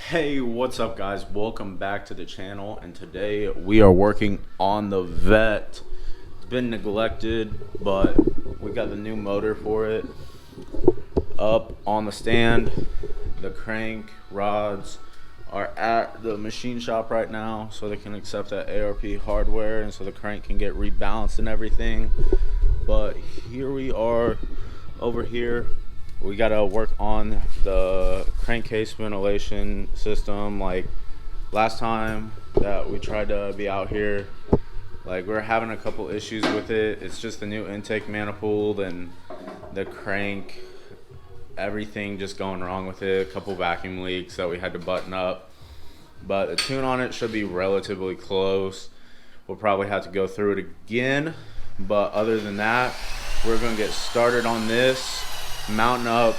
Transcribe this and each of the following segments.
Hey, what's up guys? Welcome back to the channel, and today we are working on the Vette. It's been neglected, but we got the new motor for it up on the stand. The crank rods are at the machine shop right now so they can accept that ARP hardware and so the crank can get rebalanced and everything. But here we are over here. We gotta work on the crankcase ventilation system. Like last time that we tried to be out here, like we're having a couple issues with it. It's just the new intake manifold and the crank, everything just going wrong with it. A couple vacuum leaks that we had to button up, but the tune on it should be relatively close. We'll probably have to go through it again, but other than that, we're gonna get started on this, mounting up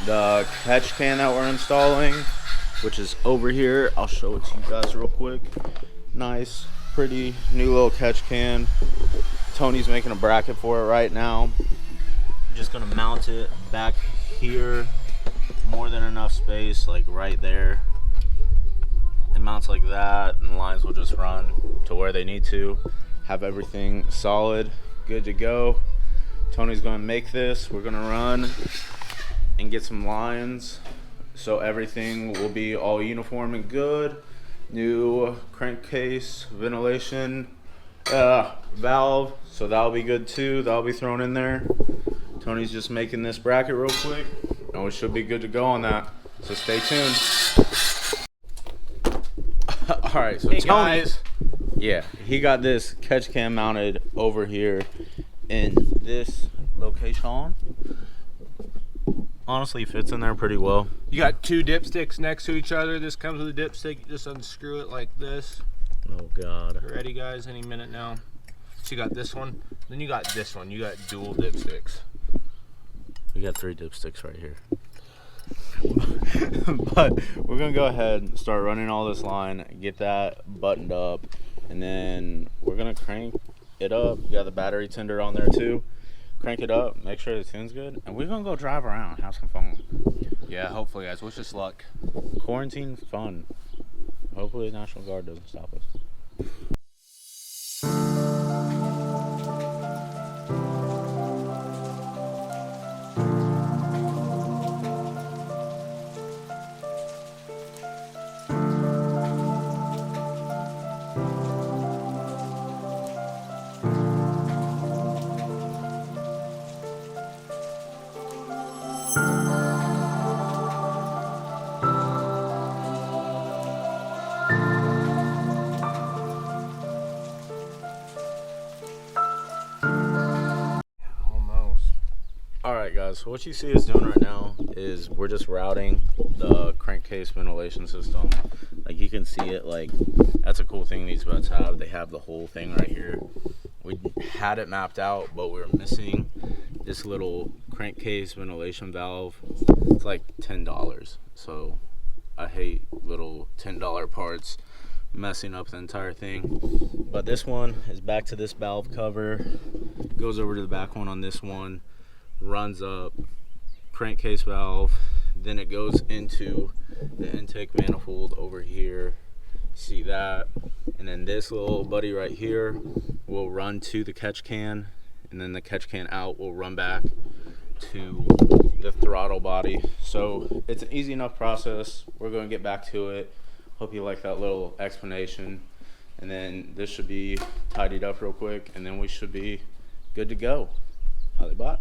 the catch can that we're installing, which is over here. I'll show it to you guys real quick. Nice, pretty new little catch can. Tony's making a bracket for it right now. I'm just gonna mount it back here, more than enough space, like right there. It mounts like that, and the lines will just run to where they need to. Have everything solid, good to go. Tony's gonna make this. We're gonna run and get some lines so everything will be all uniform and good. New crankcase ventilation valve, so that'll be good too. That'll be thrown in there. Tony's just making this bracket real quick, and we should be good to go on that. So stay tuned. All right, so hey Tony's, yeah, he got this catch can mounted over here in this location. Honestly, fits in there pretty well. You got two dipsticks next to each other. This comes with a dipstick. You just unscrew it like this. Oh God. Ready, guys? Any minute now. So you got this one. Then you got this one. You got dual dipsticks. We got 3 dipsticks right here. But we're gonna go ahead and start running all this line, get that buttoned up, and then we're gonna crank it up. You got the battery tender on there too. Crank it up, make sure the tune's good, and we're gonna go drive around, have some fun. Yeah, hopefully, guys. Wish us luck. Quarantine fun. Hopefully the National Guard doesn't stop us. Alright guys, so what you see us doing right now is we're just routing the crankcase ventilation system. Like you can see it, like that's a cool thing these Vettes have. They have the whole thing right here. We had it mapped out, but we were missing this little crankcase ventilation valve. It's like $10. So I hate little $10 parts messing up the entire thing. But this one is back to this valve cover, goes over to the back one on this one, runs up, crankcase valve, then it goes into the intake manifold over here. See that? And then this little buddy right here will run to the catch can, and then the catch can out will run back to the throttle body. So it's an easy enough process. We're going to get back to it. Hope you like that little explanation. And then this should be tidied up real quick, and then we should be good to go. How they bought?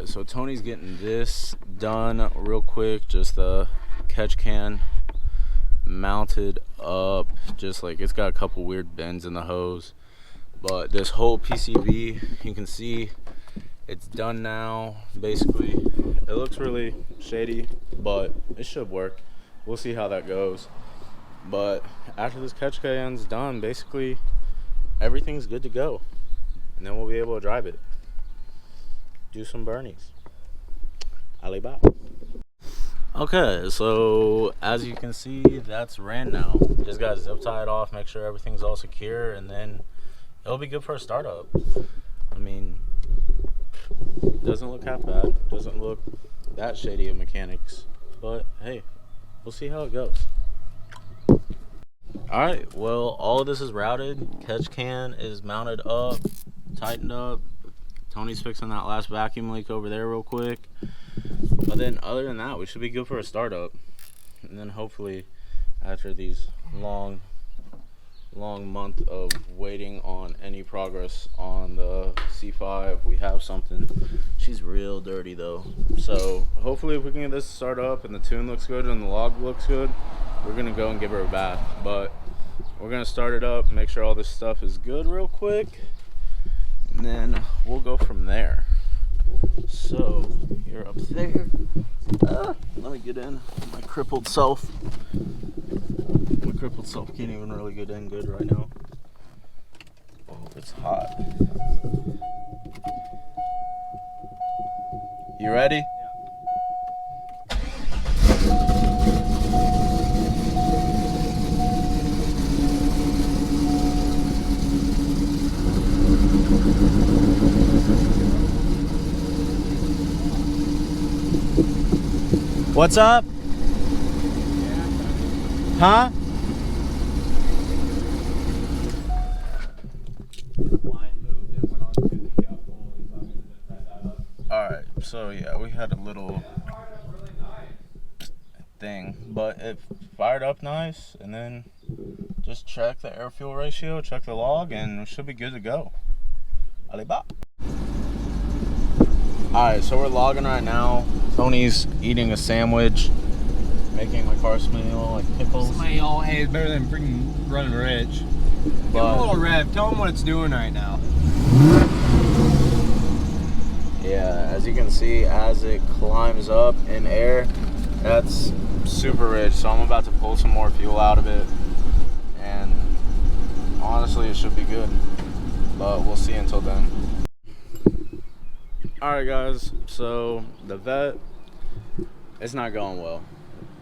So Tony's getting this done real quick, just the catch can mounted up, just like it's got a couple weird bends in the hose, but this whole PCV, you can see It's done now. Basically, it looks really shady, but it should work. We'll see how that goes. But after this catch can's done, basically everything's good to go, and then we'll be able to drive it, do some burnies. Alibaba. Okay, so as you can see, that's ran now. Just got zip tied off, make sure everything's all secure, and then it'll be good for a startup. I mean, doesn't look half bad. Doesn't look that shady of mechanics, but hey, we'll see how it goes. Alright, well, all of this is routed. Catch can is mounted up, tightened up. Tony's fixing that last vacuum leak over there real quick. But then other than that, we should be good for a startup. And then hopefully after these long month of waiting on any progress on the C5, we have something. She's real dirty though. So hopefully if we can get this started up and the tune looks good and the log looks good, we're gonna go and give her a bath. But we're gonna start it up, make sure all this stuff is good real quick, and then we'll go from there. So you're up there. Let me get in. My crippled self. My crippled self can't even really get in good right now. Oh, it's hot. You ready? What's up? Huh? Alright, so yeah, we had a little thing, but it fired up nice, and then just check the air fuel ratio, check the log, and we should be good to go. Alibaba. Alright, so we're logging right now. Tony's eating a sandwich, making my car smell like pickles. Smell, hey, it's better than freaking running rich. Give him a little rev. Tell him what it's doing right now. Yeah, as you can see, as it climbs up in air, that's super rich. So I'm about to pull some more fuel out of it, and honestly, it should be good. But we'll see until then. Alright guys, so the Vette, it's not going well.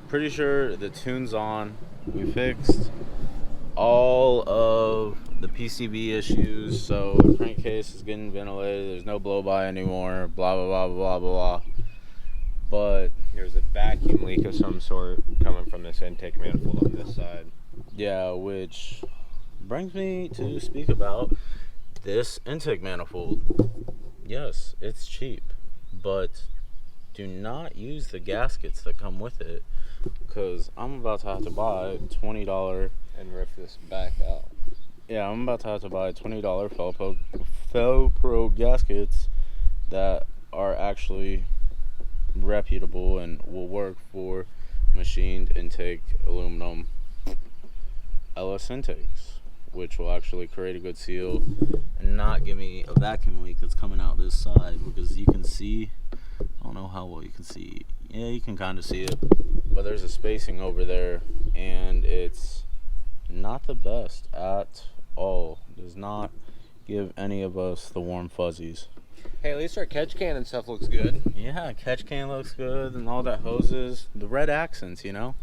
Pretty sure the tune's on. We fixed all of the PCV issues, so the crankcase is getting ventilated, there's no blow by anymore, blah blah blah blah blah. But there's a vacuum leak of some sort coming from this intake manifold on this side. Yeah, which brings me to speak about this intake manifold. Yes, it's cheap, but do not use the gaskets that come with it, because I'm about to have to buy $20 and rip this back out. Yeah, I'm about to have to buy $20 Felpro gaskets that are actually reputable and will work for machined intake aluminum LS intakes, which will actually create a good seal and not give me a vacuum leak that's coming out this side, because you can see, I don't know how well you can see, yeah, you can kind of see it, but there's a spacing over there and it's not the best at all. Does not give any of us the warm fuzzies. Hey, at least our catch can and stuff looks good. Yeah, catch can looks good and all that hoses, the red accents, you know.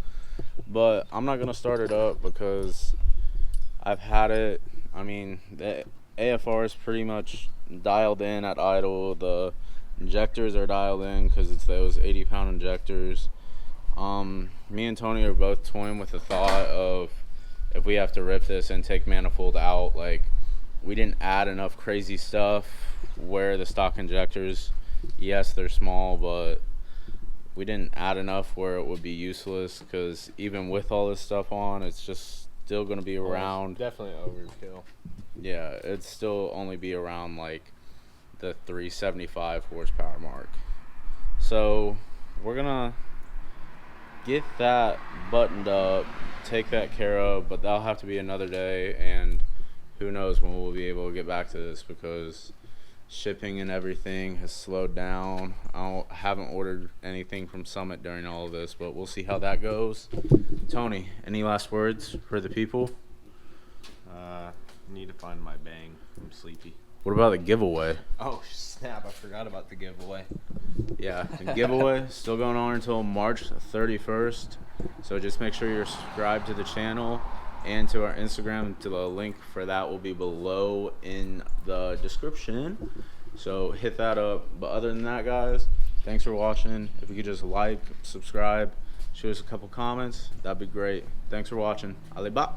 But I'm not gonna start it up because I've had it. I mean, the AFR is pretty much dialed in at idle. The injectors are dialed in because it's those 80-pound injectors. Me and Tony are both toying with the thought of, if we have to rip this intake manifold out, like, we didn't add enough crazy stuff where the stock injectors, yes, they're small, but we didn't add enough where it would be useless, because even with all this stuff on, it's just still going to be around. It's definitely overkill. Yeah, it'd still only be around like the 375 horsepower mark. So we're gonna get that buttoned up, take that care of, but that'll have to be another day, and who knows when we'll be able to get back to this, because shipping and everything has slowed down. Haven't ordered anything from Summit during all of this, but we'll see how that goes. Tony, any last words for the people? Need to find my bang. I'm sleepy. What about the giveaway? Oh snap! I forgot about the giveaway. Yeah, the giveaway still going on until March 31st. So just make sure you're subscribed to the channel and to our Instagram. The link for that will be below in the description. So hit that up. But other than that, guys, thanks for watching. If you could just like, subscribe, shoot us a couple comments, that'd be great. Thanks for watching. Alibaba.